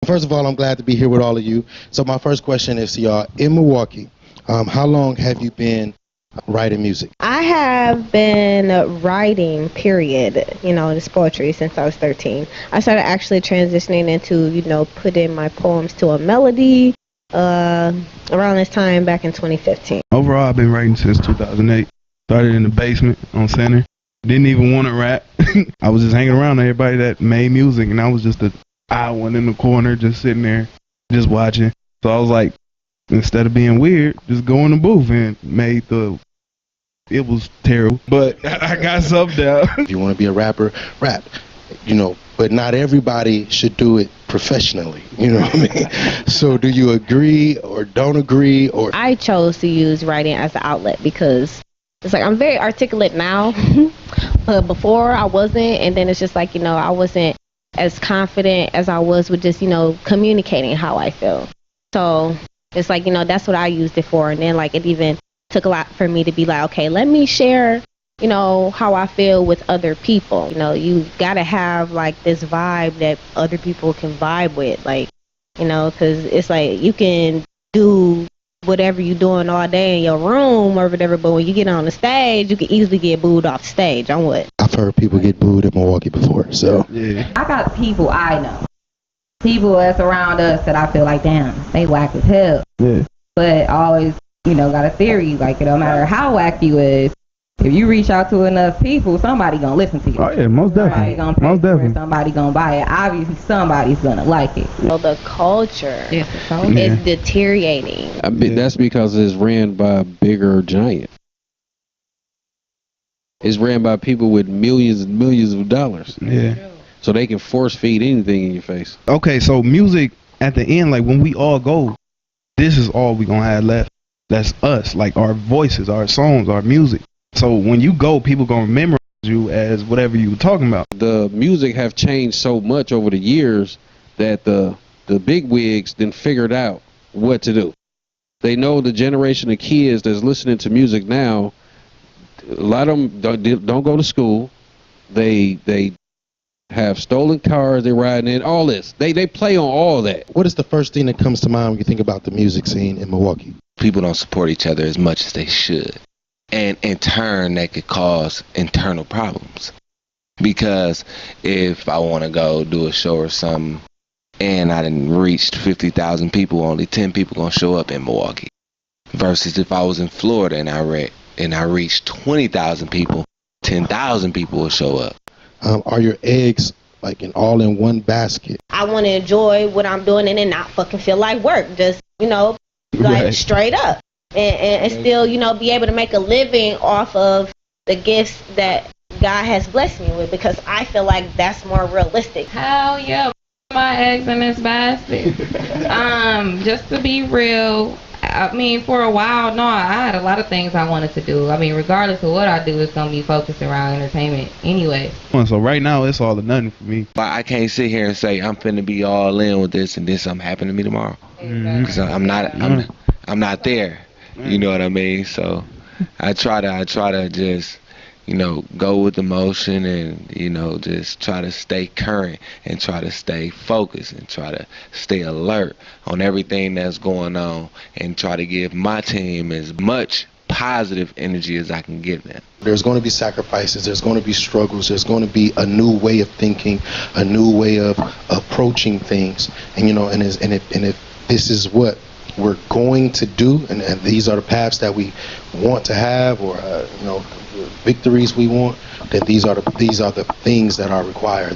First of all, I'm glad to be here with all of you. So my first question is to y'all, in Milwaukee, how long have you been writing music? I have been writing, period, this poetry since I was 13. I started actually transitioning into, putting my poems to a melody around this time back in 2015. Overall, I've been writing since 2008. Started in the basement on Center. Didn't even want to rap. I was just hanging around everybody that made music, and I was just the odd one in the corner, just sitting there, just watching. So I was like, instead of being weird, just go in the booth and made the. It was terrible, but I got something down. If you want to be a rapper, rap. But not everybody should do it professionally. You know what I mean? So do you agree or don't agree? Or I chose to use writing as an outlet because it's like I'm very articulate now, but before I wasn't. And then it's just like, I wasn't as confident as I was with just, communicating how I feel. So it's like, that's what I used it for. And then like it even took a lot for me to be like, okay, let me share, how I feel with other people. You gotta have like this vibe that other people can vibe with, like, because it's like you can do whatever you're doing all day in your room or whatever, but when you get on the stage, you can easily get booed off the stage. On what? I've heard people get booed in Milwaukee before, so. Yeah. I got people I know. People that's around us that I feel like, damn, they whack as hell. Yeah. But I always, got a theory, like, it don't matter how whack you is, if you reach out to enough people, somebody gonna listen to you. Oh yeah, most definitely. Most definitely. Somebody gonna buy it. Obviously, somebody's gonna like it. The culture is deteriorating. That's because it's ran by a bigger giant. It's ran by people with millions and millions of dollars. Yeah. So they can force feed anything in your face. Okay, so music at the end, like when we all go, this is all we gonna have left. That's us, like our voices, our songs, our music. So when you go, people gonna remember you as whatever you were talking about. The music have changed so much over the years that the big wigs then figured out what to do. They know the generation of kids that's listening to music now, a lot of them don't go to school. They have stolen cars, they riding in, all this. They play on all that. What is the first thing that comes to mind when you think about the music scene in Milwaukee? People don't support each other as much as they should. And in turn, that could cause internal problems. Because if I want to go do a show or something, and I didn't reach 50,000 people, only 10 people going to show up in Milwaukee. Versus if I was in Florida and I reached 20,000 people, 10,000 people will show up. Are your eggs like all in one basket? I want to enjoy what I'm doing and then not fucking feel like work. Just, Right. straight up. And still, be able to make a living off of the gifts that God has blessed me with, because I feel like that's more realistic. Hell yeah, my eggs in this basket. Just to be real, I mean, for a while, no, I had a lot of things I wanted to do. I mean, regardless of what I do, it's going to be focused around entertainment anyway. So right now, it's all or nothing for me. But I can't sit here and say I'm finna be all in with this and this something happen to me tomorrow. Because I'm not there. You know what I mean? So I try to just, go with the motion and, just try to stay current and try to stay focused and try to stay alert on everything that's going on and try to give my team as much positive energy as I can give them. There's going to be sacrifices, there's going to be struggles, there's going to be a new way of thinking, a new way of approaching things. And, if this is what we're going to do, and these are the paths that we want to have, or victories we want, then these are the things that are required.